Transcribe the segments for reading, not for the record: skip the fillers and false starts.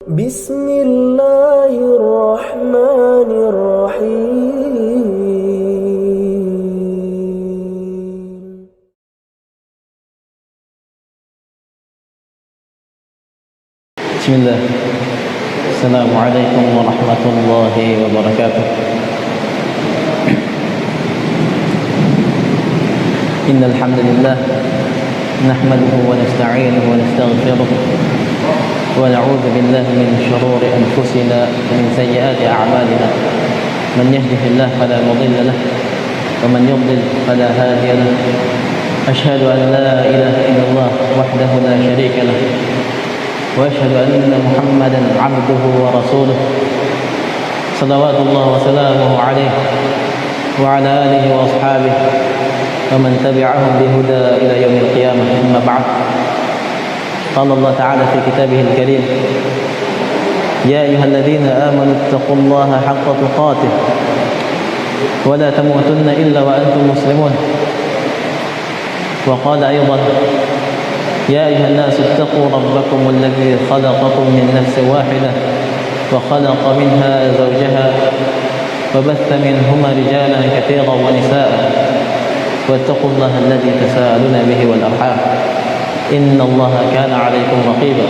بسم الله الرحمن الرحيم. بسم الله. السلام عليكم ورحمة الله وبركاته. إن الحمد لله نحمده ونستعينه ونستغفره ونعوذ بالله من شرور أنفسنا ومن سيئات أعمالنا. من يهده الله فلا مضل له ومن يضلل فلا هادي له. أشهد أن لا إله إلا الله وحده لا شريك له وأشهد أن محمدا عبده ورسوله صلوات الله وسلامه عليه وعلى آله وأصحابه ومن تبعهم بهدى إلى يوم القيامة. أما بعد، قال الله تعالى في كتابه الكريم: يا أيها الذين آمنوا اتقوا الله حق تقاته ولا تموتن إلا وأنتم مسلمون. وقال أيضا: يا أيها الناس اتقوا ربكم الذي خلقكم من نفس واحدة وخلق منها زوجها وبث منهما رجالا كثيرا ونساء واتقوا الله الذي تساءلون به والأرحام إن الله كان عليكم رقيبا.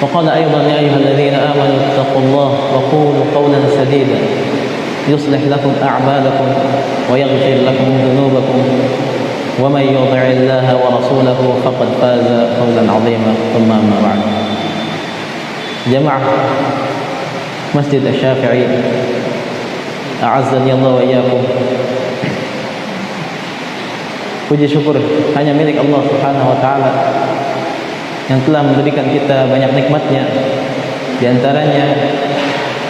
وقال أيضا: يا أيها الذين آمنوا اتقوا الله وقولوا قولا سديدا يصلح لكم أعمالكم ويغفر لكم ذنوبكم ومن يطع الله ورسوله فقد فاز فوزا عظيما. ثم أما بعد. جماعة Masjid Asy-Syafi'i a'azzani Allah wa iyyakum. Puji syukur hanya milik Allah Subhanahu wa taala yang telah memberikan kita banyak nikmatnya. Di antaranya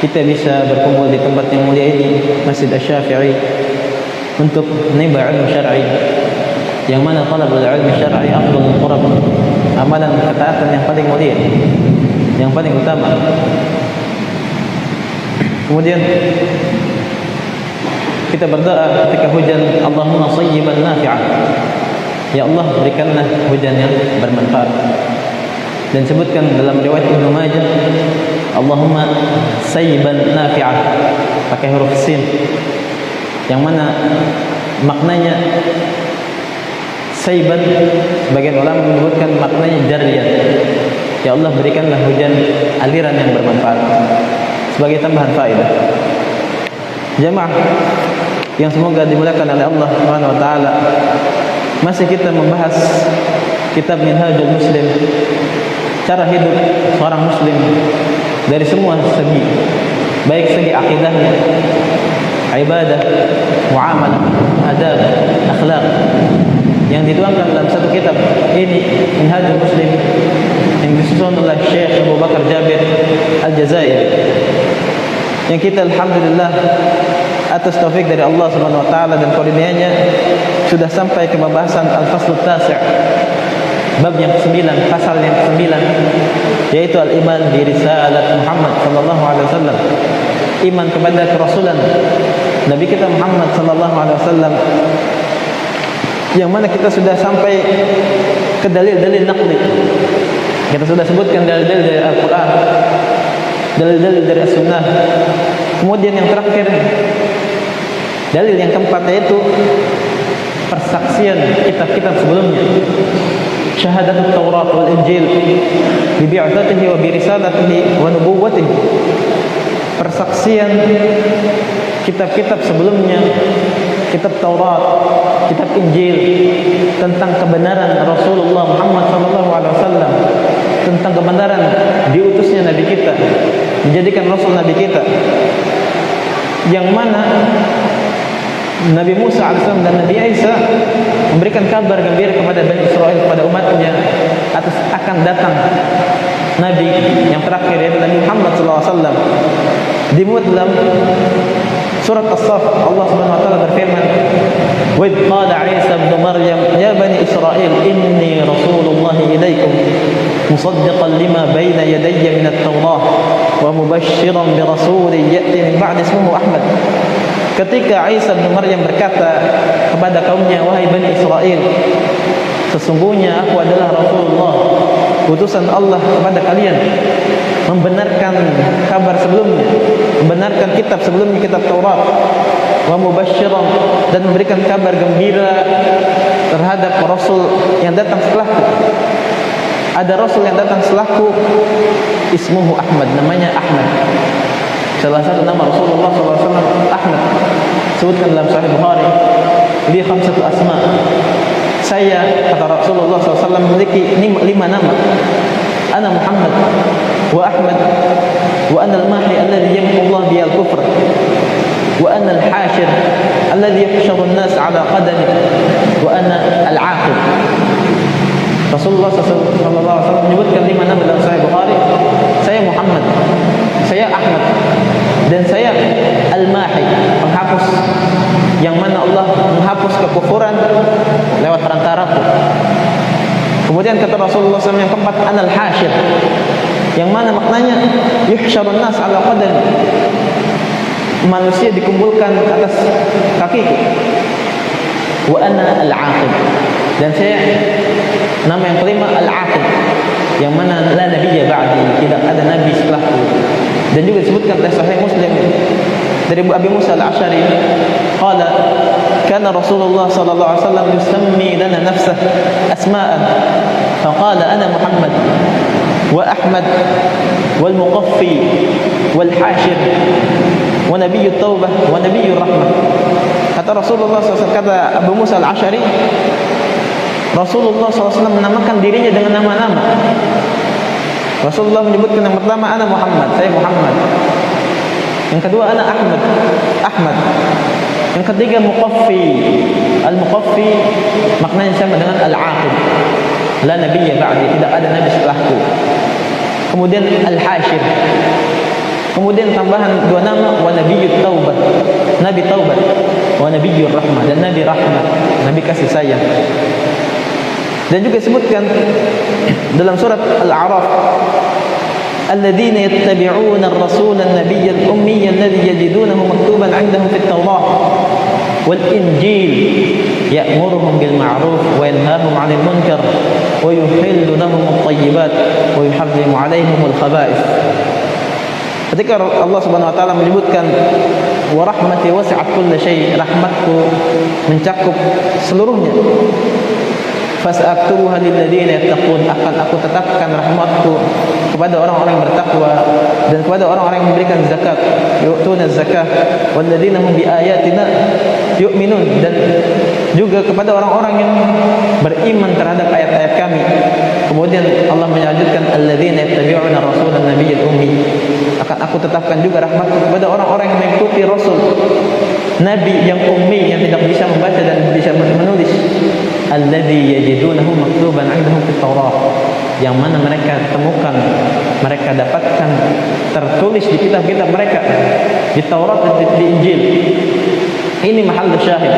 kita bisa berkumpul di tempat yang mulia ini, Masjid Asy-Syafi'i, untuk menimba ilmu syar'i, yang mana talabul ilmi syar'i afdhalul qurab, amalan ketaatan yang paling mulia, yang paling utama. Kemudian kita berdoa ketika hujan, Allahumma shayyiban nafi'an, ya Allah berikanlah hujan yang bermanfaat. Dan sebutkan dalam riwayat Ibnu Majah, Allahumma shayyiban nafi'an, pakai huruf sin, yang mana maknanya sayyiban, sebagian ulama menyebutkan maknanya jariyan, ya Allah berikanlah hujan aliran yang bermanfaat, sebagai tambahan faedah. Jamaah yang semoga dimuliakan oleh Allah Subhanahu wa taala, masih kita membahas kitab Minhajul Muslim, cara hidup seorang muslim dari semua segi, baik segi akidahnya, ibadah, muamalah, adab, akhlak, yang dituangkan dalam satu kitab ini, Minhajul Muslim, yang disusun oleh Syekh Abu Bakar Jabir Al-Jazairi, yang kita alhamdulillah atas taufik dari Allah Subhanahu wa taala dan karunia-Nya sudah sampai ke pembahasan al-fasl at-tasi', bab yang ke-9, pasal yang ke-9, yaitu al-iman bi risalat Muhammad sallallahu alaihi wasallam, iman kepada kerasulan Nabi kita Muhammad sallallahu alaihi wasallam, yang mana kita sudah sampai ke dalil-dalil naqli. Kita sudah sebutkan dalil-dalil dari Al-Quran, dalil-dalil dari As-Sunnah. Kemudian yang terakhir, dalil yang keempat, yaitu persaksian kitab-kitab sebelumnya, syahadatut Taurat wal Injil bi bi'atsatihi wa bi risalatihi wa nubuwwatihi, persaksian kitab-kitab sebelumnya, kitab Taurat, kitab Injil, tentang kebenaran Rasulullah Muhammad SAW, tentang kebenaran diutusnya Nabi kita, dijadikan Rasul Nabi kita, yang mana Nabi Musa AS dan Nabi Isa memberikan kabar gembira kepada Bani Israel, kepada umatnya, atas akan datang Nabi yang terakhir, yaitu Nabi Muhammad SAW. Dimuat dalam surat As-Saff, Allah Subhanahu wa taala berfirman: "Wa idh qala Isa ibn Maryam ya bani Israil inni rasulullah ilaikum musaddiqan lima baina yadayya min at-Taurah wa mubashshiran bi rasulin ya'ti min ba'di ismihi Ahmad." Ketika Isa bin Maryam berkata kepada kaumnya, wahai Bani Israel, sesungguhnya aku adalah Rasulullah utusan Allah kepada kalian, membenarkan kabar sebelumnya, membenarkan kitab sebelumnya, kitab Taurat, wa mubasysyiran, dan memberikan kabar gembira terhadap rasul yang datang setelahku. Ada rasul yang datang setelahku, ismuhu Ahmad, namanya Ahmad. Salah satu nama Rasulullah SAW Ahmad. Sebutkan dalam Sahih Bukhari, li khamsatu asma. Saya, kata Rasulullah SAW, memiliki 5 nama. Ana Muhammad wa Ahmad wa ana al-mahi alladhi yamhu Allah biyal kufr wa ana al-hashir alladhi yahsharu an-nas ala qadami wa ana al-aqib. Rasulullah SAW menyebutkan 5 nama dalam Sahih Bukhari. Saya Muhammad, saya Ahmad, dan saya Al-Mahi, penghapus, yang mana Allah menghapus kekufuran lewat perantaraku. Kemudian kata Rasulullah SAW yang keempat, Anal Hashir, yang mana maknanya yuhsyarun nas ala qadami, manusia dikumpulkan atas kakiku. Wa ana al-aqib, dan saya nama yang kelima al-aqib, yang mana la nabiyya ba'di, tidak ada nabi setelahku. Dan juga disebutkan oleh Sahih Muslim dari Abi Musa al-Asy'ari, qala kana Rasulullah sallallahu alaihi wasallam yusammi lana nafsah asma'an, faqala ana Muhammad wa Ahmad wal Muqaffi wal Hashir wa Nabiyyut Taubah wa Nabiyyur Rahmah. Kata Rasulullah SAW, kata Abu Musa al-Asy'ari, Rasulullah SAW menamakan dirinya dengan nama-nama. Rasulullah menyebutkan yang pertama, ana Muhammad, saya Muhammad. Yang kedua, ana Ahmad, Ahmad. Yang ketiga, Muqaffi. Al-Muqaffi maknanya sama dengan al-aqib, la nabiyya ba'di, tidak ada nabi setelahku. Kemudian al-hashir. Kemudian tambahan 2 nama, wa nabiyyut taubah, nabi taubat, wa nabiyyur rahmah, dan nabi rahmat, nabi kasih sayang. Dan juga disebutkan dalam surat Al-A'raf, alladzina yattabi'una ar-rasula an-nabiyya al-ummiyya alladhi yajidunahu maktuban 'indahum fit Tawrah wal Injil ya'muruhum bil ma'ruf wa yanhahum 'anil munkar wa yuhillu lahum at-tayyibat wa yuharrimu 'alayhim al-khaba'ith. Ketika Allah Subhanahu wa taala menyebutkan wa rahmati wasi'at kulla syai', rahmatku mencakup seluruhnya, fas'aktubuha lilladzina yattaqun, akan aku tetapkan rahmatku kepada orang-orang yang bertakwa dan kepada orang-orang yang memberikan zakat, yu'tuna zakah, walladzina hum biayatina yu'minun, dan juga kepada orang-orang yang beriman terhadap ayat-ayat kami. Kemudian Allah menyebutkan alladzina yattabi'una rasulan nabiyyal ummi, akan aku tetapkan juga rahmatku kepada orang-orang yang mengikuti rasul nabi yang ummi, yang tidak bisa membaca dan bisa menulis, alladzi yajidunahu maktuban 'indahum fit Tawrah, yang mana mereka temukan, mereka dapatkan tertulis di kitab-kitab mereka, di Taurat dan di Injil. Ini mahal syahid,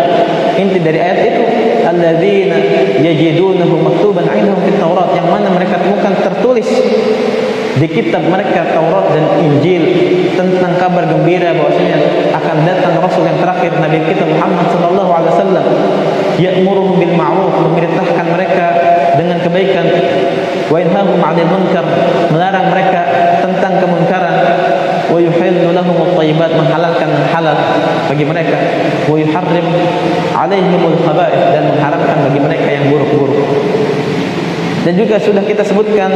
inti dari ayat itu, alladzina yajidunahu maktuban 'indahum fit Tawrat, yang mana mereka temukan tertulis di kitab mereka Taurat dan Injil tentang kabar gembira bahwasanya akan datang Rasul yang terakhir, Nabi kita Muhammad sallallahu alaihi wasallam, ya'muruhum bil ma'ruf, memerintahkan mereka dengan kebaikan, wa yanhahum 'anil munkar, melarang mereka tentang kemunkaran, wa yuhillu lahum at-thayyibat, menghalalkan halal bagi mereka, wa yuharrim 'alaihimul khaba'ith, dan mengharamkan bagi mereka yang buruk-buruk. Dan juga sudah kita sebutkan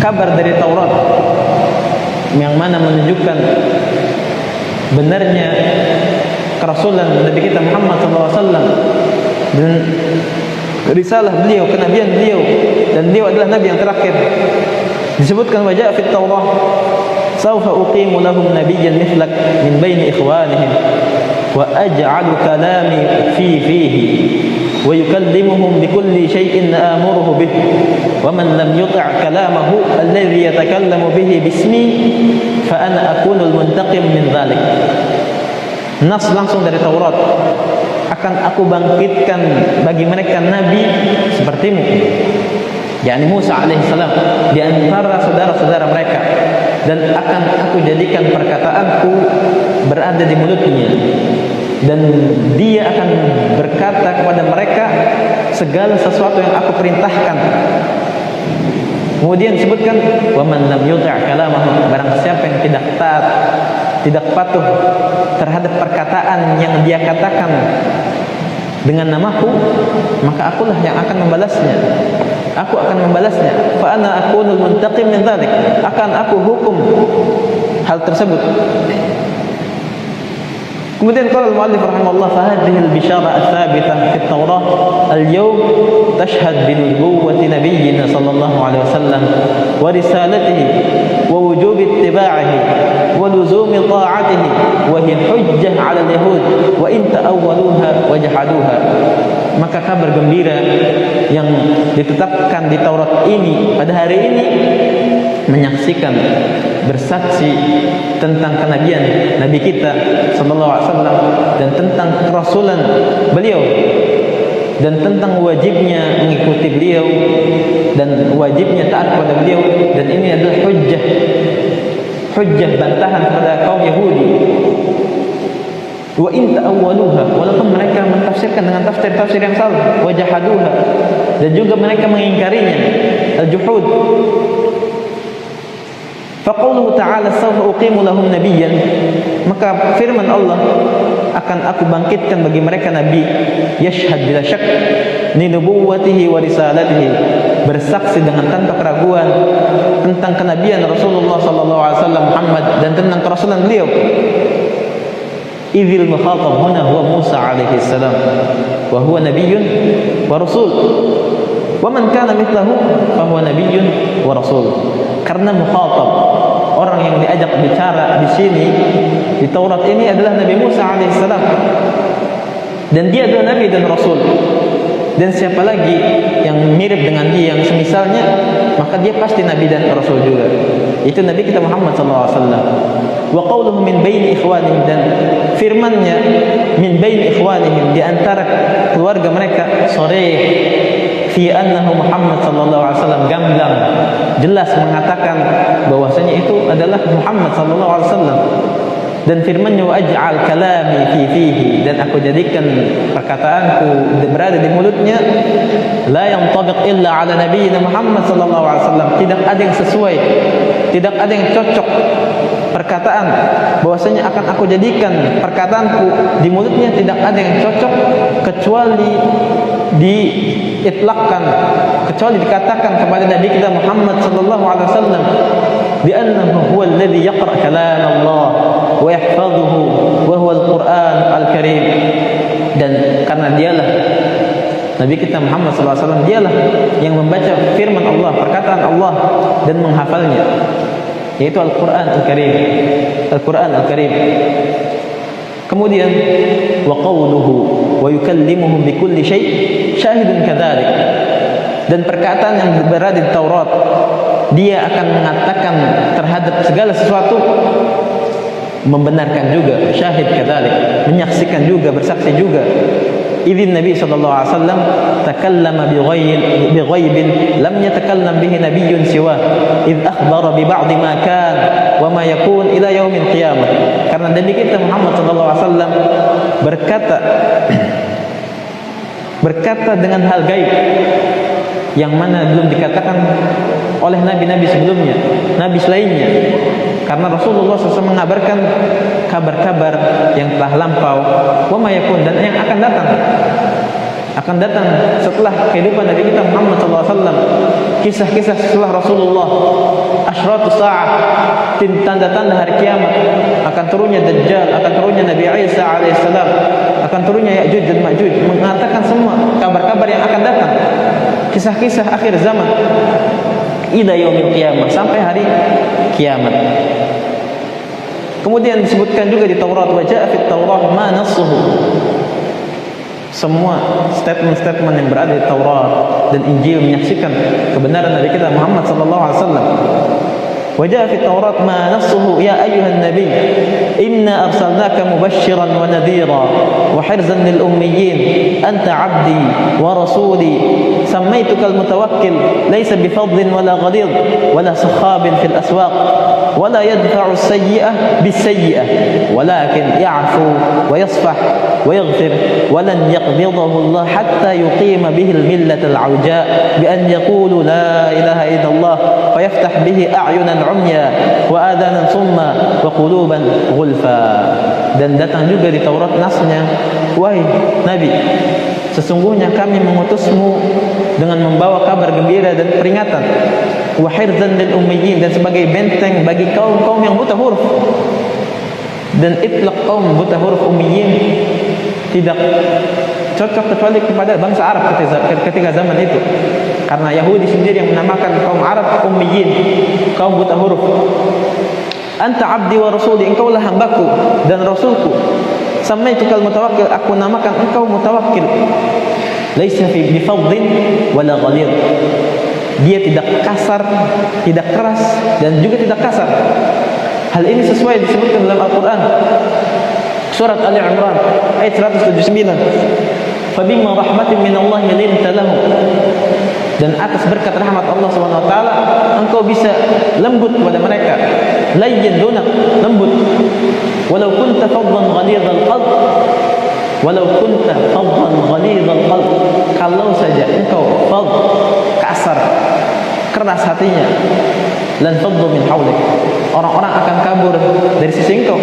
kabar dari Taurat yang mana menunjukkan benarnya kerasulan Nabi kita Muhammad SAW dan risalah beliau, kenabian beliau, dan beliau adalah Nabi yang terakhir. Disebutkan wajah fit Taurah, sawfa uqimu lahum nabiyyan mithlak min baini ikhwanihim wa aj'alu kalami fihi wa yukallimuhum bikulli shay'in amuruhu bih wa man lam yuti' kalamahu alladhi yatakallamu bihi bismi fa ana akunul muntaqim min dhalik. Nas langsung dari Taurat, akan aku bangkitkan bagi mereka nabi sepertimu, yakni Musa alaihissalam, di antara saudara-saudara mereka, dan akan aku jadikan perkataanku berada di mulutnya, dan dia akan berkata kepada mereka segala sesuatu yang aku perintahkan. Kemudian disebutkan wa man lam yuti' kalamahu, barang siapa yang tidak taat, tidak patuh terhadap perkataan yang dia katakan dengan namaku, maka akulah yang akan membalasnya. Aku akan membalasnya. Fa ana akunul muntaqim min dzalik, akan aku hukum hal tersebut. Kemudian qala al-muallif rahimahullah fa hadhihi al-bishara ats-tsabitah fi at-Taurah al-yawm tashhad bi nubuwwati nabiyyina sallallahu alaihi wasallam wa risalatihi wa wujubi ittiba'ihi wa luzumi ta'atihi wa hiya hujjah 'ala al-yahud wa in ta'awwaluha wa jahaduha. Maka kabar gembira yang ditetapkan di Taurat ini pada hari ini menyaksikan, bersaksi tentang kenabian Nabi kita sallallahu alaihi wasallam dan tentang kerasulan beliau dan tentang wajibnya mengikuti beliau dan wajibnya taat kepada beliau, dan ini adalah hujjah bantahan kepada kaum Yahudi. Wa in ta'awwaluha, walaupun mereka mentafsirkan dengan tafsir-tafsir yang salah, wa jahaduha, dan juga mereka mengingkarinya, al-juhud. Faqauluhu ta'ala sawfa uqimu lahum nabiyyan, maka firman Allah, akan aku bangkitkan bagi mereka nabi, yashhad bila syak ni nubuwwatihi wa risalatihi, bersaksi dengan tanpa keraguan tentang kenabian Rasulullah sallallahu alaihi wasallam Muhammad dan tentang kerasulan beliau. Idzil mukhatab huna huwa Musa alaihi salam wa huwa nabiyyun wa rasul wa man kana mithlahu fa huwa nabiyyun wa rasul. Karena mukhatab, orang yang diajak bicara di sini di Taurat ini adalah Nabi Musa alaihi salam, dan dia adalah nabi dan rasul. Dan siapa lagi yang mirip dengan dia, yang semisalnya, maka dia pasti nabi dan rasul juga. Itu Nabi kita Muhammad sallallahu alaihi wasallam. Wa qawluhu min baini ikhwanihim, dan firman-Nya min baini ikhwanihim, di antara keluarga mereka, sharih fi annahu Muhammad sallallahu alaihi wasallam, gamblang jelas mengatakan bahwasanya itu adalah Muhammad sallallahu alaihi wasallam. Dan firman-Nya wa aj'al kalami fihi, dan aku jadikan perkataanku berada di mulutnya, la yantabiq illa ala nabiyyina Muhammad sallallahu alaihi wasallam, tidak ada yang sesuai, tidak ada yang cocok perkataan, bahwasanya akan aku jadikan perkataanku di mulutnya tidak ada yang cocok kecuali diitlaqkan, kecuali dikatakan kepada Nabi kita Muhammad sallallahu alaihi wasallam, bi annahu huwa alladhi yaqra kalam Allah wa yahfazuhu wa huwa al-Qur'an al-Karim, dan karena dialah Nabi kita Muhammad sallallahu alaihi wasallam, dialah yang membaca firman Allah, perkataan Allah, dan menghafalnya, yaitu Al-Qur'an Al-Karim. Al-Qur'an Al-Karim. Kemudian wa qawluhu wa yukallimuhum bi kulli syai' syahidun kadzalik, dan perkataan yang berada di Taurat, dia akan mengatakan terhadap segala sesuatu, membenarkan juga, syahid kadzalik, menyaksikan juga, bersaksi juga. Idzin Nabi sallallahu alaihi wasallam takallama bi ghaibin lam yatakallam bihi nabiyyun siwa, idz akhbara bi ba'd ma kan wa ma yakun ila yaumil qiyamah. Karena Nabi kita Muhammad sallallahu alaihi wasallam berkata dengan hal gaib yang mana belum dikatakan oleh nabi-nabi sebelumnya, nabi selainnya. Karena Rasulullah SAW mengabarkan kabar-kabar yang telah lampau, wa ma yakun, dan yang akan datang setelah kehidupan Nabi kita Muhammad SAW. Kisah-kisah setelah Rasulullah, asyratus sa'ah, tanda-tanda hari kiamat, akan turunnya Dajjal, akan turunnya Nabi Isa alaihissalam, akan turunnya Ya'juj dan Ma'juj, mengatakan semua kabar-kabar yang akan datang, kisah-kisah akhir zaman, ila yaumil qiyamah, sampai hari kiamat. Kemudian disebutkan juga di Taurat, wa ja'a fit Taurah ma nassuhu, semua statement-statement yang berada di Taurat dan Injil menyaksikan kebenaran Nabi kita Muhammad sallallahu alaihi wasallam. Wa ja'a fit Taurat ma nassuhu ya ayyuhan nabiy inna arsalnaka mubasysyiran wa nadhira wa hirzan lil ummiyyin anta 'abdi wa rasuli sammaytuka al mutawakkil laysa bi fadlin wala ghadid wala sakhabin fil aswaq ولا يدفع السيئة بالسيئة ولكن يعفو ويصفح ويغفر ولن يقبضه الله حتى يقيم به الملة العوجاء بأن يقولوا لا إله إلا الله فيفتح به أعينا عميا وآذانا صما وقلوبا غلفا. Dan datang juga di Taurat nasnya, wahai Nabi, sesungguhnya kami mengutusmu dengan membawa kabar gembira dan peringatan, wa hirzan lil ummiyin, dan sebagai benteng bagi kaum-kaum yang buta huruf. Dan itlaq kaum buta huruf ummiyin tidak cocok kecuali kepada bangsa Arab ketika zaman itu, karena Yahudi sendiri yang menamakan kaum Arab ummiyin, kaum buta huruf. Anta abdi wa rasuli, engkaulah hambaku dan rasulku. Samaitukal mutawakkil, aku namakan engkau mutawakkil. Laisa fi bifadhin wala ghalid. Dia tidak kasar, tidak keras, dan juga tidak kasar. Hal ini sesuai disebutkan dalam Al-Quran, surat Ali Imran ayat 179. Fabima rahmatin minallahi linta lahum, dan atas berkat rahmat Allah SWT engkau bisa lembut kepada mereka. Layyin lunak, lembut. Walau kunta faddan ghalidhal qalb, walau kunta faddan ghalidhal qalb, kalau saja engkau fadh, kasar, keras hatinya, lan faddu min hawlik, orang-orang akan kabur dari sisi engkau,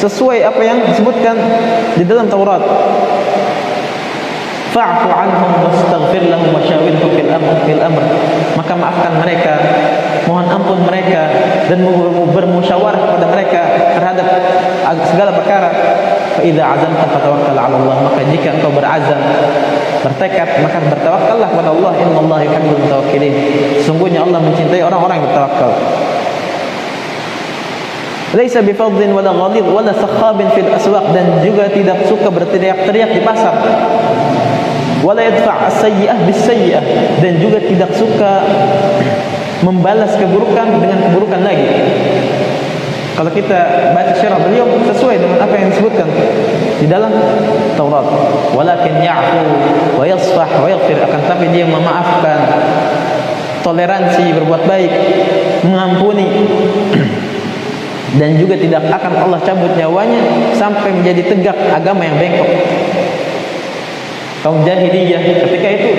sesuai apa yang disebutkan di dalam Taurat. Fa'fu anhum wastaghfir lahum wa syawirhum fil amr, maka maafkan mereka, mohon ampun mereka, dan bermusyawarah kepada mereka terhadap segala perkara. Fa idza azamta fatawakkal 'ala Allah, maka jika engkau berazam, bertekad, maka bertawakkallah kepada Allah. Innallaha yuhibbul mutawakkilin, sesungguhnya Allah mencintai orang-orang yang bertawakal. Laisa bifadhin wala ghalidh wala sakhabin fil aswaq, dan juga tidak suka berteriak-teriak di pasar. Wala yadfa' as-sayyi'ah bis-sayyi'ah, dan juga tidak suka membalas keburukan dengan keburukan lagi. Kalau kita baca syarah beliau sesuai dengan apa yang disebutkan di dalam Taurat. Walakin ya'fu wa yasfah wa yaghfir, akan tapi dia memaafkan, toleransi, berbuat baik, mengampuni. Dan juga tidak akan Allah cabut nyawanya sampai menjadi tegak agama yang bengkok. Kaum jahiliyah ketika itu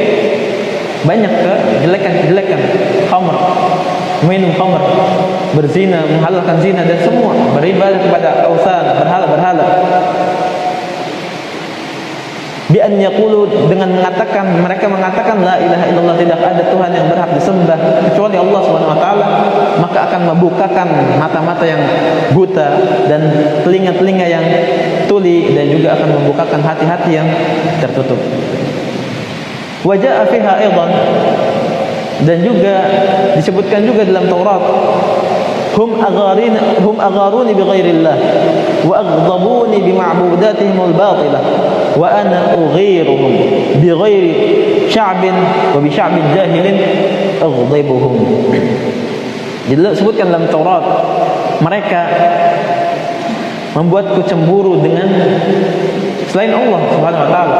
banyak kejelekan-kejelekan, khamr, minum khamr, berzina, menghalalkan zina, dan semua beribadah kepada awthan, berhala-berhala. Bi an yaqulu, dengan mengatakan, mereka mengatakan la ilaha illallah, tidak ada Tuhan yang berhak disembah kecuali Allah Subhanahu wa taala, maka akan membukakan mata-mata yang buta dan telinga-telinga yang tuli, dan juga akan membukakan hati-hati yang tertutup. Wa jaa fiha aidan, dan juga disebutkan juga dalam Taurat, hum agharuni bi ghairillah wa aghdabuni bi ma'budatihim al-batilah wa ana ughiruhum bi ghairi sya'bin wa bi sya'bin jahilin aghdibuhum. Disebutkan dalam Taurat, mereka membuatku cemburu dengan selain Allah Subhanahu wa taala,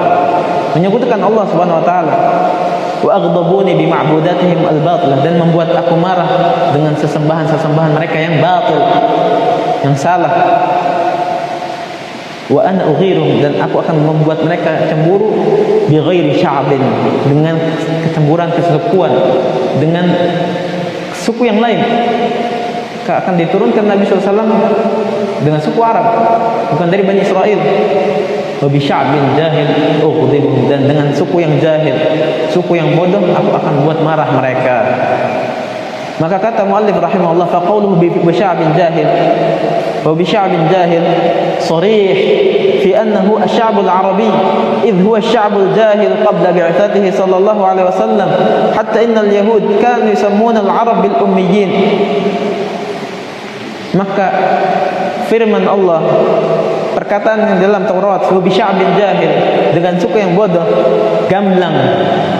menyebutkan Allah Subhanahu wa taala. Wa aghdabuni bi ma'budatihim al-batilah, dan membuat aku marah dengan sesembahan-sesembahan mereka yang batil, yang salah. Wa ana ughiruhum, dan aku akan membuat mereka cemburu bi ghairi sya'bin, dengan kecemburuan kesukuan, dengan suku yang lain. Akan diturunkan Nabi SAW dengan suku Arab, bukan dari Bani Israel. Wa bi sya'bin jahil ughdibuhum, dan dengan suku yang jahil, suku yang bodoh, aku akan buat marah mereka. Maka kata muallif rahimahullah, fa qawluhu bi sya'bin jahil wa bi sya'bin jahil sarih fi annahu asy-sya'bul arabi idh huwa asy-sya'bul jahil qabla bi'atsatihi sallallahu alaihi wasallam, hatta innal yahud kanu yusammuna al-arab bil ummiyin. Maka firman Allah, perkataan yang dalam Taurat, wa bi sya'bin jahil, dengan suku yang bodoh, gamblang,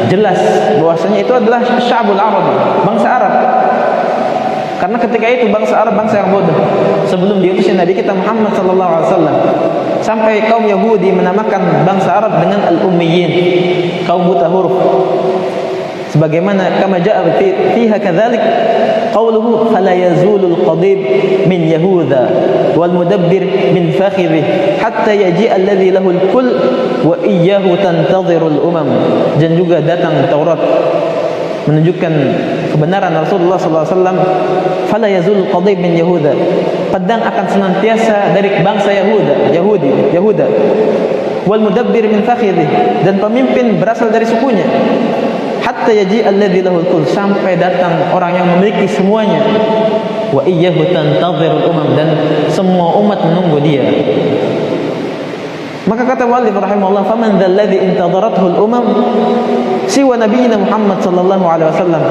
jelas bahwasanya itu adalah sya'bul arabi, bangsa Arab. Karena ketika itu bangsa Arab bangsa yang bodoh sebelum diutusnya Nabi kita Muhammad sallallahu alaihi wasallam. Sampai kaum Yahudi menamakan bangsa Arab dengan al-ummiyin, kaum buta huruf. Sebagaimana kama ja'a fiha kadzalik, qauluhu fala yazulul qadib min Yahuda wal mudabbir min fakhidhi hatta yaji alladhi lahul kull wa iyyahu tantadhirul umam. Dan juga datang Taurat menunjukkan kebenaran Rasulullah SAW. Fala yazul qadib min Yahuda, pedang akan senantiasa dari bangsa Yahuda. Wal mudabbir min fakhidhi, dan pemimpin berasal dari sukunya. Hatta yaji alladzi lahul kull, sampai datang orang yang memiliki semuanya. Wa iyyahu tantadhirul umam, dan semua umat menunggu dia. Maka kata muallif rahimahullah, faman dzalladzi intadharathu al-umam siwa nabiyina Muhammad sallallahu alaihi wasallam.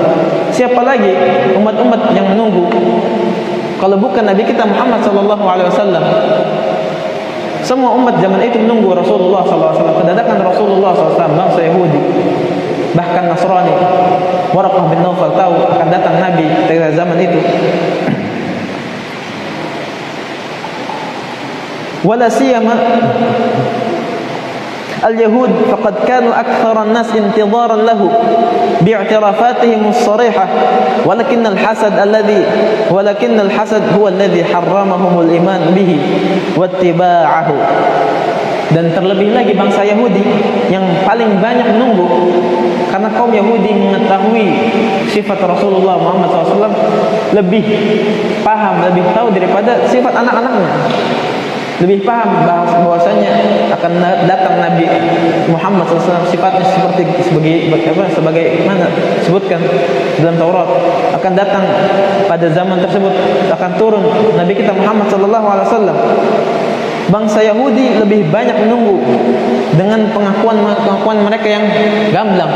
Siapa lagi umat-umat yang menunggu kalau bukan nabi kita Muhammad sallallahu alaihi wasallam? Semua umat zaman itu menunggu Rasulullah sallallahu alaihi wasallam. Kedatangan Rasulullah sallallahu alaihi wasallam, bangsa Yahudi, bahkan Nasrani, Waraqah bin Nawfal tahu akan datang nabi pada zaman itu. Wala siyama al-yahud faqad kanu akthara an-nas intidharan lahu bi'tirafatihim as-sarihah walakin al-hasad huwa alladhi harramahum al-iman bihi wattiba'ahu. Dan terlebih lagi bangsa Yahudi yang paling banyak menunggu, karena kaum Yahudi mengetahui sifat Rasulullah Muhammad SAW, lebih paham, lebih tahu daripada sifat anak-anaknya. Lebih paham bahwasanya akan datang Nabi Muhammad SAW, sifatnya sebagai mana sebutkan dalam Taurat, akan datang pada zaman tersebut, akan turun Nabi kita Muhammad SAW. Bangsa Yahudi lebih banyak menunggu dengan pengakuan mereka yang gamblang.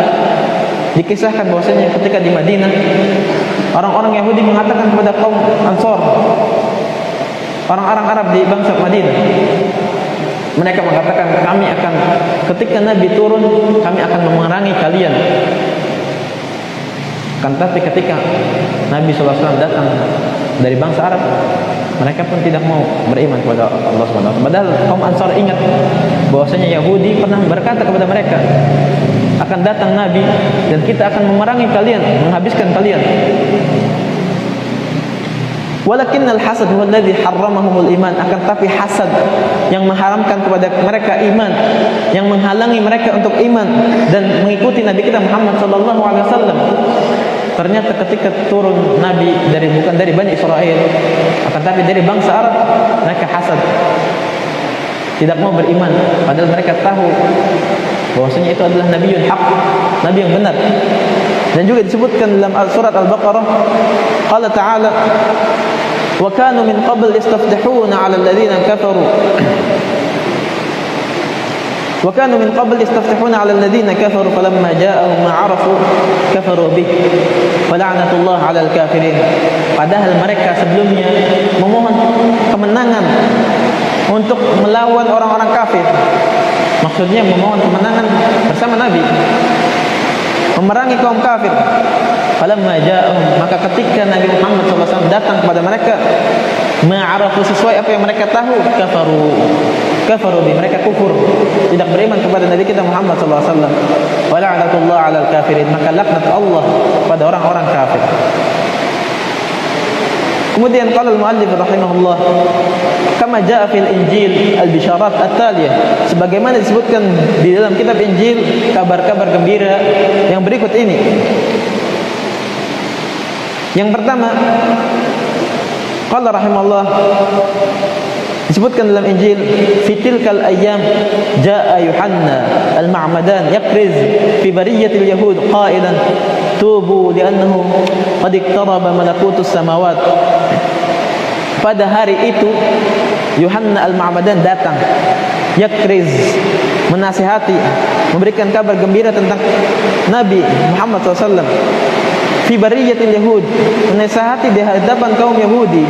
Dikisahkan bahwasanya ketika di Madinah, orang-orang Yahudi mengatakan kepada kaum Ansor, orang-orang Arab di bangsa Madinah, mereka mengatakan, kami akan, ketika Nabi turun, kami akan memerangi kalian. Kan tapi ketika Nabi SAW datang dari bangsa Arab, mereka pun tidak mau beriman kepada Allah SWT. Padahal kaum Ansar ingat bahwasanya Yahudi pernah berkata kepada mereka, akan datang Nabi dan kita akan memerangi kalian, menghabiskan kalian. Walakinnal hasad huwa alladhi harramahumul iman, akan tapi hasad yang mengharamkan kepada mereka iman, yang menghalangi mereka untuk iman dan mengikuti Nabi kita Muhammad sallallahu alaihi wasallam. Ternyata ketika turun Nabi bukan dari Bani Israel, akan tapi dari bangsa Arab, mereka hasad, tidak mau beriman, padahal mereka tahu bahwasanya itu adalah Nabiul Haq, Nabi yang benar. Dan juga disebutkan dalam surat Al-Baqarah, qala ta'ala, wa kanu min qabl yastaftihuna 'ala alladhina kafaru wa kanu min qabl yastaftihuna 'ala alladhina kafaru falamma ja'ahum ma 'arafu kafaru bih fala'natullah 'alal kafirin. Padahal mereka sebelumnya memohon kemenangan untuk melawan orang-orang kafir. Maksudnya memohon kemenangan bersama Nabi, memerangi kaum kafir. Falamma ja'ahum, maka ketika Nabi Muhammad SAW datang kepada mereka, ma'arafu, sesuai apa yang mereka tahu, kafaru bi, mereka kufur, tidak beriman kepada Nabi kita Muhammad SAW. Wa la'natullah 'alal kafirin, maka laknat Allah pada orang-orang kafir. Kemudian qala al-muallif rahimahullah, kama jaa fil Injil al-bisharat at-taliyah, sebagaimana disebutkan di dalam kitab Injil kabar-kabar gembira yang berikut ini. Yang pertama, qala rahimahullah, disebutkan dalam Injil, fitilkal ayyam jaa Yuhanna al-Ma'madan yakriz fi bariyatil yahud qailan tubu li'annahu qad iqtaraba malakutus samawat. Pada hari itu Yuhanna al-Ma'madan datang, yakriz, menasihati, memberikan kabar gembira tentang Nabi Muhammad SAW. Fi bariyatil yahud, menasihati di hadapan kaum Yahudi,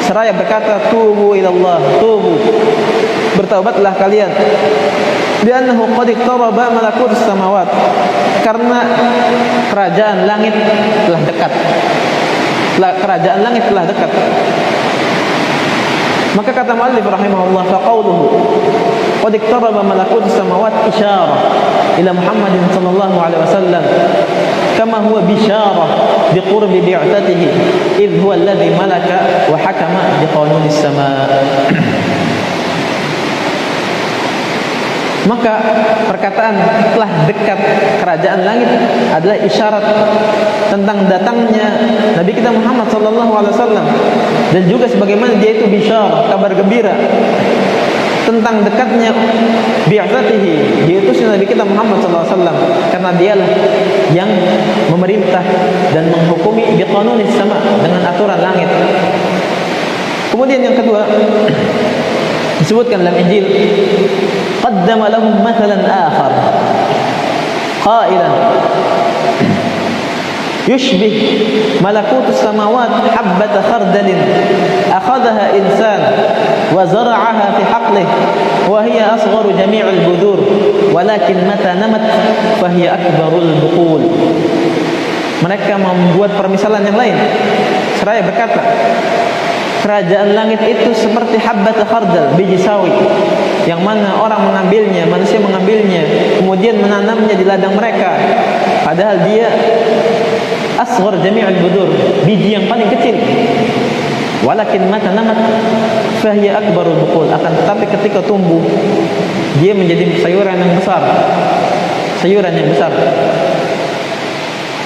seraya berkata, tubu ilallah, tubu, bertaubatlah kalian, li'annahu qad iqtaraba malakutus samawat, karena kerajaan langit telah dekat. Kerajaan langit telah dekat. Maka kata muallif rahimahullah, fa qauluhu qad iqtaraba malakutus samawat isyarah ila Muhammadin sallallahu alaihi wasallam, kama huwa bisyarah biqurbi bi'tatihi idh huwa alladhi malaka wa hakama biqanunis sama. Maka perkataan telah dekat kerajaan langit adalah isyarat tentang datangnya Nabi kita Muhammad sallallahu alaihi wasallam, dan juga sebagaimana dia itu bisyarah, kabar gembira tentang dekatnya bi'atsatihi, diutusnya Nabi kita Muhammad sallallahu alaihi wasallam, karena dialah yang memerintah dan menghukumi biqanunis sama, dengan aturan langit. Kemudian yang kedua disebutkan dalam Injil, qaddama lahum mathalan akhar qailan yushbih malakutus samawat habbata khardalin akhadhaha insan wa zara'aha fi haqlih wa hiya asgharu jami'il budur walakin mata namat fahiya akbarul buqul. Mereka membuat permisalan yang lain seraya berkata, kerajaan langit itu seperti habbat khardal, biji sawi, yang mana orang mengambilnya, manusia mengambilnya, kemudian menanamnya di ladang mereka, padahal dia asghar jami'ul budur, biji yang paling kecil. Walakin mata namat fahiya akbarul buqul, akan tetapi ketika tumbuh dia menjadi sayuran yang besar, sayuran yang besar.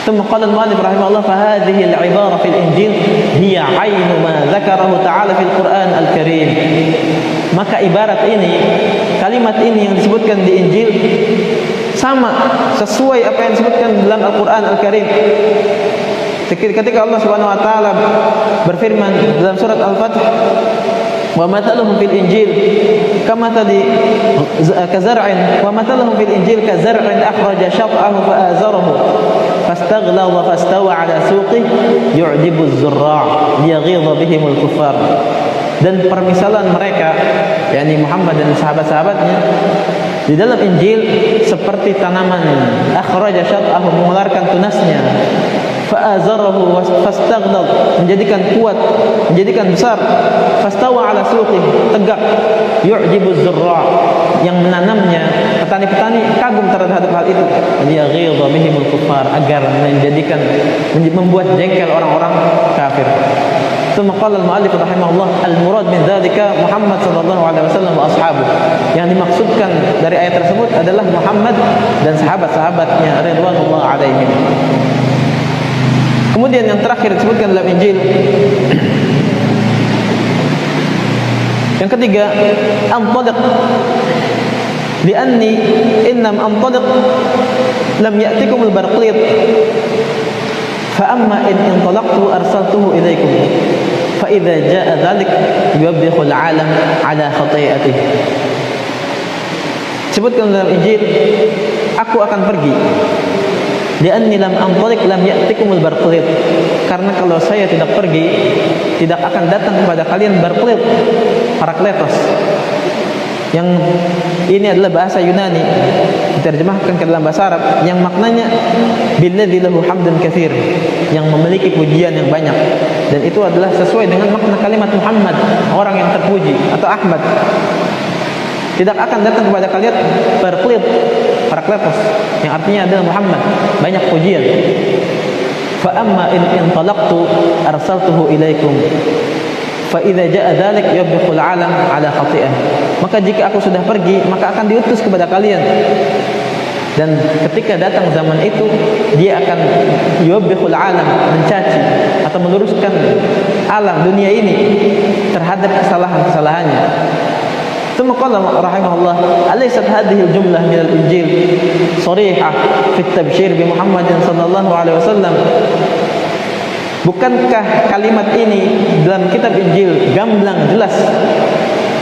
ثم قال المؤلف رحمه الله فهذه العبارة في الإنجيل هي عين ما ذكره تعالى في القرآن الكريم. Maka ibarat ini, kalimat ini yang disebutkan di Injil sama sesuai apa yang disebutkan dalam Al-Quran Al-Karim. Ketika Allah Subhanahu wa taala berfirman dalam surat Al-Fath, wa mathaluhum fil Injil kazar'in wa mathaluhum fil Injil kazar'in akhraja shat'ahu fa'azarahu fastaghladha fastawa 'ala suqihi yu'jibu az-zurra' liyaghidha bihim al-kuffar. Dan permisalan mereka, yakni Muhammad dan sahabat-sahabatnya, di dalam Injil seperti tanaman akhraja shat'ahu, mengeluarkan tunasnya, fa'azarahu fastaghlad, menjadikan kuat, menjadikan besar, fastawa 'ala suqihi, tegak, yu'jibu az-zurra', yang menanamnya, petani-petani kagum terhadap hal itu, liyaghidha bihimul kuffar, agar membuat jengkel orang-orang kafir. ثم قال المؤلف رحمه الله المراد من ذلك Muhammad sallallahu alaihi wasallam wa ashabuh. Yang dimaksudkan dari ayat tersebut adalah Muhammad dan sahabat-sahabatnya ridwanullah alaihim. Kemudian yang terakhir disebutkan dalam Injil, yang ketiga, antaliq li'anni innam antaliq lam ya'tikumul barqlit fa amma in intalaqtu arsaltuhu ilaikum fa idza jaa dzalik yubikhul alam ala khati'atihi. Sebutkan dalam Injil, aku akan pergi, li'anni lam antaliq lam ya'tikumul barqlit, karena kalau saya tidak pergi, tidak akan datang kepada kalian barqlit, parakletos. Yang ini adalah bahasa Yunani, diterjemahkan ke dalam bahasa Arab, yang maknanya billadzi lahu hamdun katsir, yang memiliki pujian yang banyak. Dan itu adalah sesuai dengan makna kalimat Muhammad, orang yang terpuji, atau Ahmad. Tidak akan datang kepada kalian barqlit, parakletos, yang artinya adalah Muhammad, banyak pujian. Fa amma in intalaqtu arsaltuhu ilaikum fa idza jaa dzalik yubikhul alam ala khati'ah. Maka jika aku sudah pergi, maka akan diutus kepada kalian, dan ketika datang zaman itu, dia akan yubikhul alam, mencaci atau meluruskan alam dunia ini terhadap kesalahan-kesalahannya. ثم قال رحمه الله أليست هذه الجملة من الإنجيل صريحة في التبشير بمحمد صلى الله عليه وسلم. Bukankah kalimat ini dalam kitab Injil gamblang jelas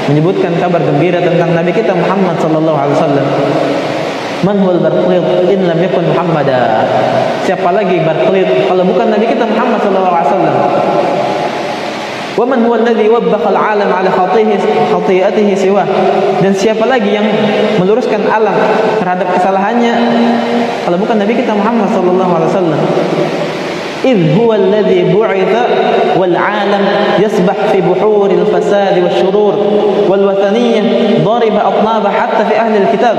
menyebutkan kabar gembira tentang Nabi kita Muhammad sallallahu alaihi wasallam? Man huwal barqlit in lam yakun Muhammada. Siapa lagi barqlit kalau bukan Nabi kita Muhammad sallallahu alaihi wasallam? Wa man huwa alladhi wabbakha al-'alam 'ala khati'atihi siwah. Dan siapa lagi yang meluruskan alam terhadap kesalahannya kalau bukan Nabi kita Muhammad sallallahu alaihi wasallam? إذ هو الذي بعث والعالم يسبح في بحور الفساد والشرور والوثنية ضارب أطناب حتى في أهل الكتاب.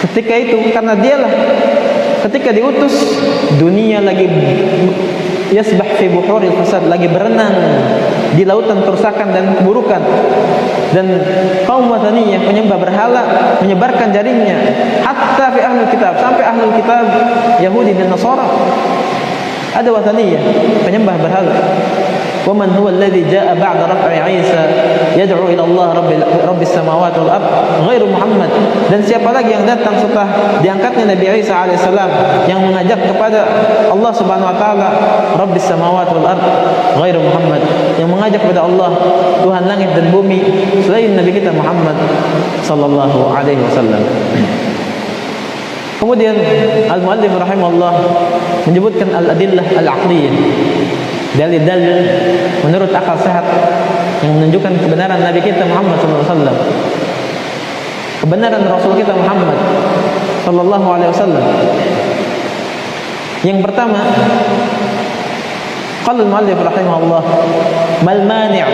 Ketika itu, karena dialah ketika diutus, dunia lagi yasbah fi buhuril fasad, lagi berenang di lautan kerusakan dan keburukan, dan kaum Wathaniyah penyembah berhala menyebarkan jaringnya hatta fi ahlul kitab, sampai ahlul kitab Yahudi dan Nasara ada Wathaniyah penyembah berhala. وَمَنْ هُوَ الَّذِي جَاءَ بَعْدَ رَفْعِ عِيسَى يَدْعُو إِلَى اللَّهِ رَبِّ السَّمَاوَاتِ وَالْأَرْضِ غَيْرُ Muhammad. Dan siapa lagi yang datang setelah diangkatnya Nabi Isa alaihissalam yang mengajak kepada Allah Subhanahu wa taala, Rabbis samawati wal ard, ghairu Muhammad, yang mengajak kepada Allah Tuhan langit dan bumi selain Nabi kita Muhammad sallallahu alaihi wasallam. Kemudian al-muallif rahimahullah menyebutkan al-adillah al-aqliyah, dalil-dalil menurut akal sehat yang menunjukkan kebenaran Nabi kita Muhammad sallallahu alaihi wasallam, kebenaran Rasul kita Muhammad sallallahu alaihi wasallam. Yang pertama, qala al-muallif rahimahullah, mal mani'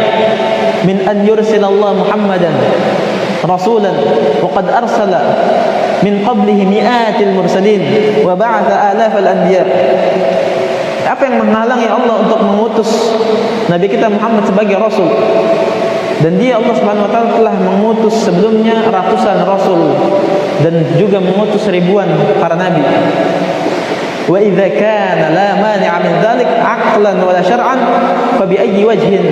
min an yursila Allah Muhammadan rasulan wa qad arsala min qablihi mi'atil mursalin wa ba'atha alafal anbiya. Apa yang menghalangi Allah untuk mengutus Nabi kita Muhammad sebagai Rasul? Dan dia Allah Subhanahu wa taala telah mengutus sebelumnya ratusan Rasul dan juga mengutus ribuan para Nabi. Wa idza kana la mani'a min dzalik aqlan wala syar'an fa bi ayyi wajhin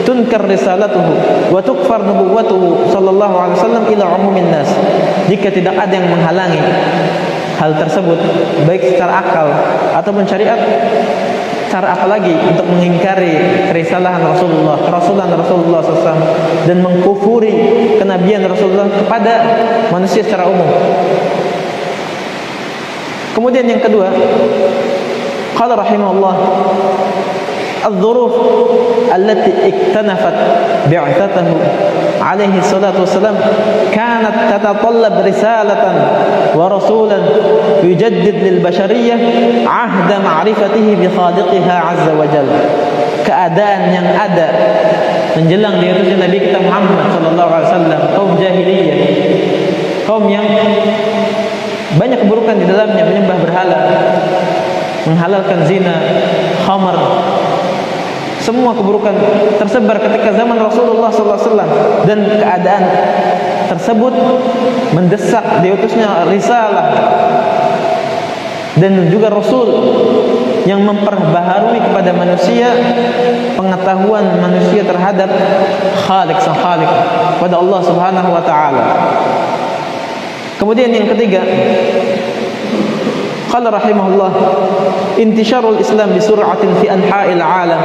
tunkar risalatuhu wa tukfar nubuwwatuhu sallallahu alaihi wasallam ila umumin nas. Jika tidak ada yang menghalangi hal tersebut baik secara akal ataupun syariat, cara apa lagi untuk mengingkari kerisalahan Rasulullah, kerasulan Rasulullah SAW, dan mengkufuri kenabian Rasulullah kepada manusia secara umum. Kemudian yang kedua, qala rahimahullah, الظروف التي اكتنفت بعثته عليه الصلاة والسلام كانت تتطلب رسالة ورسولا يجدد للبشرية عهد معرفته بخالقها عز وجل. Keadaan yang ada menjelang diutusnya Nabi kita Muhammad sallallahu alaihi wasallam, kaum jahiliyah, kaum yang banyak keburukan di dalamnya, menyembah berhala, menghalalkan zina, khamar, semua keburukan tersebar ketika zaman Rasulullah SAW, dan keadaan tersebut mendesak diutusnya risalah dan juga Rasul yang memperbaharui kepada manusia pengetahuan manusia terhadap Khaliq sang Khaliq, pada Allah Subhanahu wa taala. Kemudian yang ketiga, qala rahimahullah, intisharul Islam bisur'atin fi anha'il 'alam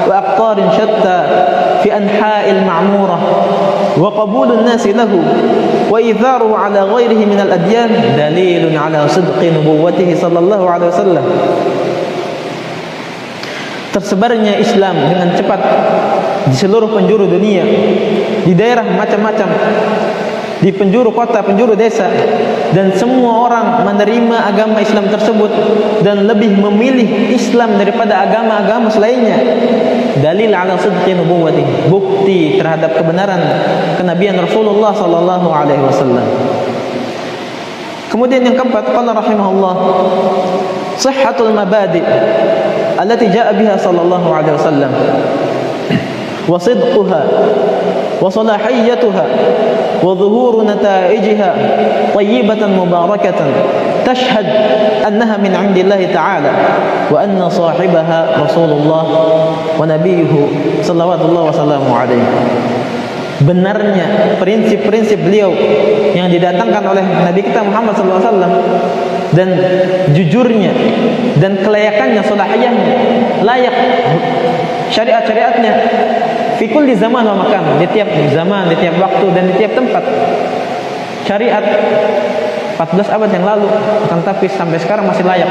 wa aqtarin shatta fi anha'il ma'murah wa qabulun nasi lahu wa itharuhu 'ala ghairihi min al-adyan dalilun 'ala sidqi nubuwwatihi sallallahu alaihi wasallam. Tersebarnya Islam dengan cepat di seluruh penjuru dunia, di daerah macam-macam, di penjuru kota, penjuru desa, dan semua orang menerima agama Islam tersebut dan lebih memilih Islam daripada agama-agama selainnya. Dalil ala sidqi nubuwwati, bukti terhadap kebenaran kenabian Rasulullah sallallahu alaihi wasallam. Kemudian yang keempat, qala rahimahullah, sihhatul mabadi' allati ja'a biha sallallahu alaihi wasallam wa sidquha wa salahiyatuha wa zuhuru nataijiha tayyibatan mubarakatan tashhad annaha min 'indillahi ta'ala wa anna sahibaha Rasulullah wa nabiyuhu sallallahu wasallam alaihi. Benarnya prinsip-prinsip beliau yang didatangkan oleh Nabi kita Muhammad SAW, dan jujurnya dan kelayakannya, salahiyahnya, layak syariat-syariatnya fi kulli zaman wa makan, di tiap zaman, di tiap waktu, dan di tiap tempat. Syariat 14 abad yang lalu, akan tapi sampai sekarang masih layak,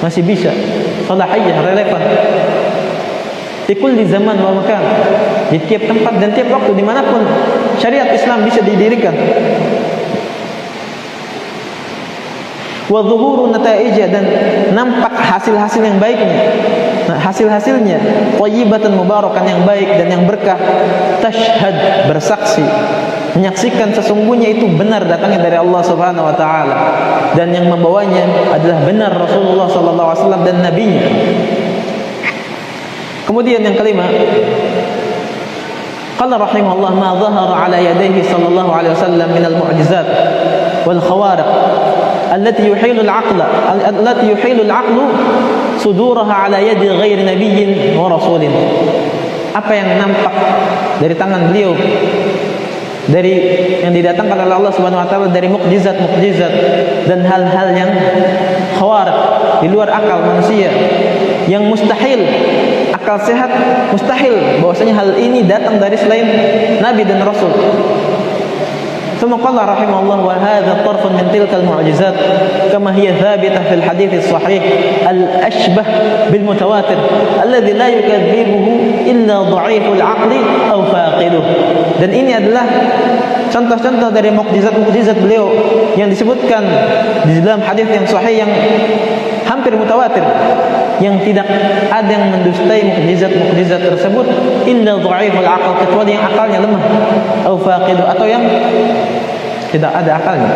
masih bisa, salahiyah, relevan fi kulli zaman wa makan, di tiap tempat dan tiap waktu, dimanapun syariat Islam bisa didirikan. Wa zuhuru nataijah, dan nampak hasil-hasil yang baiknya, hasil-hasilnya tayyibatan mubarakan, yang baik dan yang berkah, tashhad, bersaksi, menyaksikan sesungguhnya itu benar datangnya dari Allah Subhanahu wa taala, dan yang membawanya adalah benar Rasulullah sallallahu alaihi wasallam dan nabinya. Kemudian yang kelima, qala rahimahullah ma dhahara ala yadayhi sallallahu alaihi wasallam min al-mu'jizat wal khawariq allati yuhilu al-aqlu suduraha ala yadi ghairi nabiyyin wa rasulin. Apa yang nampak dari tangan beliau, dari yang didatangkan oleh Allah Subhanahu wa taala dari mukjizat-mukjizat dan hal-hal yang khawariq, di luar akal manusia, yang mustahil, akal sehat mustahil bahwasanya hal ini datang dari selain nabi dan rasul. ثم قال رحمه الله وهذا طرف من تلك المعجزات كما هي ثابتة في الحديث الصحيح الأشبه بالمتواتر الذي لا يكذبه إلا ضعيف العقل أو فاقده. Dan ini adalah contoh-contoh dari mukjizat-mukjizat beliau yang disebutkan di dalam hadis yang sahih yang hampir mutawatir, yang tidak ada yang mendustai mukjizat-mukjizat tersebut illa dhaiful aql, kecuali yang akalnya lemah, atau faqidu, atau yang tidak ada akalnya.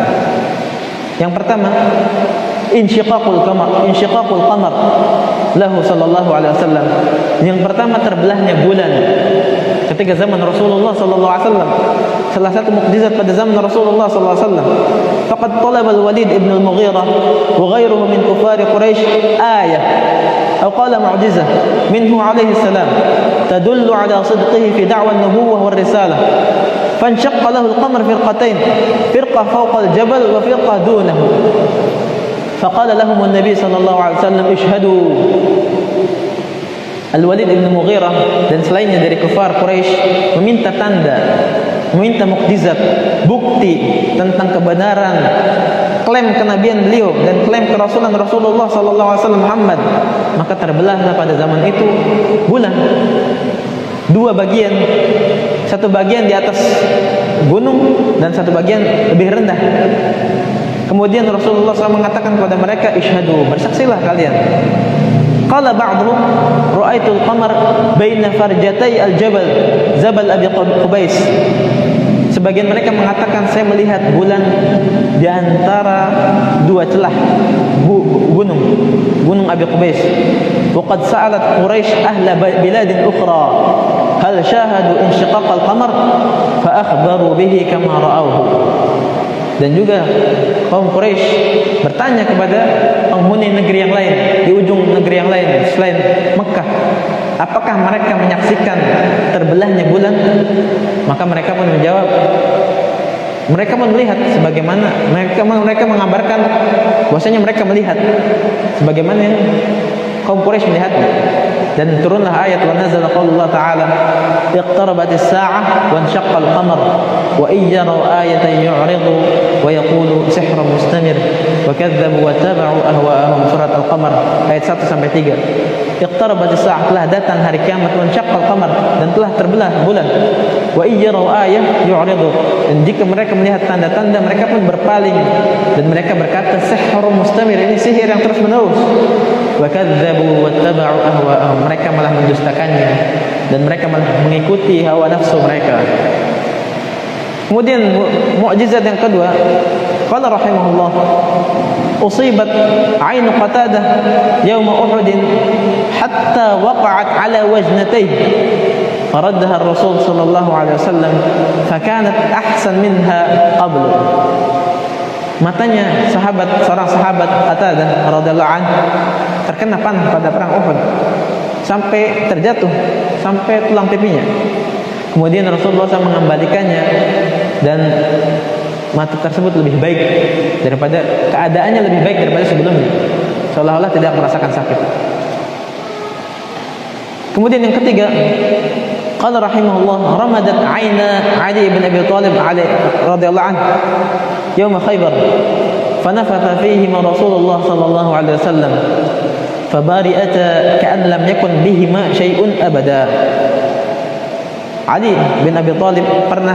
Yang pertama, insyiqaqul qamar lahu sallallahu alaihi wasallam. Yang pertama, terbelahnya bulan ketika zaman Rasulullah sallallahu alaihi wasallam. Salah satu mukjizat pada zaman Rasulullah sallallahu alaihi wasallam. Faqad talaba al-Walid ibn al-Mughirah wa ghayruhu min kufar Quraisy ayah atau qala mu'jizah minhu alaihi salam tadullu ala sidqihi fi da'wa an-nubuwwah war risalah. فانشق له القمر فرقتين فرقة فوق الجبل وفرقة دونه فقال لهم النبي صلى الله عليه وسلم اشهدوا. Al-Walid ibn Mughirah dan selainnya dari kufar Quraisy meminta tanda, meminta mukjizat, bukti tentang kebenaran klaim kenabian beliau dan klaim kerasulan Rasulullah sallallahu alaihi wasallam Muhammad. Maka terbelahlah pada zaman itu bulan dua bagian, satu bagian di atas gunung dan satu bagian lebih rendah. Kemudian Rasulullah SAW mengatakan kepada mereka, ishadu, bersaksilah kalian. Qala ba'dhum ra'aitul qamar baina farjatay al-jabal Jabal Abi Qubais. Sebagian mereka mengatakan, saya melihat bulan di antara dua celah gunung Abi Qubais. Wa qad sa'alat Quraisy ahla biladin ukhra hal syahadu insyiqaq al-qamar fa akhbaru bihi kama ra'awhu. Dan juga kaum Quraisy bertanya kepada penghuni negeri yang lain, di ujung negeri yang lain selain Mekah, apakah mereka menyaksikan terbelahnya bulan? Maka mereka pun menjawab, mereka pun melihat sebagaimana mereka mengabarkan bahwasanya mereka melihat sebagaimana kaum Quraisy melihatnya. Dan turunlah ayat wa nazala qaulullah ta'ala iqtarabatis sa'ah wa insyaqqa al-qamar wa iyyaru ayatan yu'ridu wa yaqulu sihrun mustamir wa kadzdzabu wa tabi'u ahwa'ahum. Surat Al-Qamar ayat 1 sampai 3. Iqtarabatis sa'ah, telah datang hari kiamat, wa insyaqqa al-qamar, dan telah terbelah bulan. Wa iyyaru ayatan yu'ridu, dan jika mereka melihat tanda-tanda mereka pun berpaling dan mereka berkata sihrun mustamir, ini sihir yang terus menerus. Wa kadzdzabu wa tabi'u ahwa'ahum, mereka malah mendustakannya dan mereka malah mengikuti hawa nafsu mereka. Kemudian mukjizat yang kedua, qala rahimahullah usibat ainu Qatadah yauma Uhud hatta waqa'at ala wajnatayhi faraddaha ar-rasul sallallahu alaihi wasallam fakanat ahsan minha qablu. Matanya seorang sahabat Qatadah radhiyallahu anhu terkena panah pada perang Uhud sampai terjatuh sampai tulang pipinya. Kemudian Rasulullah SAW mengembalikannya dan mata tersebut lebih baik daripada, keadaannya lebih baik daripada sebelumnya, seolah-olah tidak merasakan sakit. Kemudian yang ketiga, qala rahimahullah ramadat aina Ali bin Abi Thalib radhiyallahu anhu yaum Khaybar fanafatha fihi Rasulullah sallallahu alaihi wasallam fabari'ata ka'an lam yakun bihima syai'un abada. Ali bin Abi Thalib pernah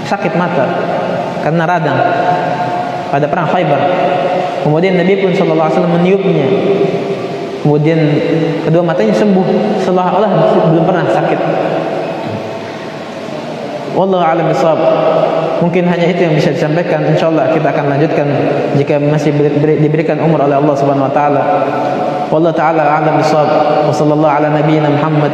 sakit mata karena radang pada perang Khaybar. Kemudian Nabi pun sallallahu alaihi wasallam meniupnya. Kemudian kedua matanya sembuh seolah-olah belum pernah sakit. Wallahu a'lam bishawab. Mungkin hanya itu yang bisa disampaikan. Insyaallah kita akan lanjutkan jika masih diberikan umur oleh Allah Subhanahu wa taala. Wallahu taala a'lam bishawab. Wa sallallahu ala nabiyyina Muhammad.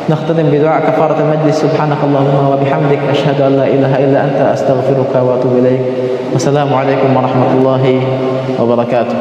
نختتم بدعاء كفارة المجلس. سبحانك اللهم وبحمدك أشهد أن لا إله إلا أنت أستغفرك وأتوب إليك. والسلام عليكم ورحمة الله وبركاته.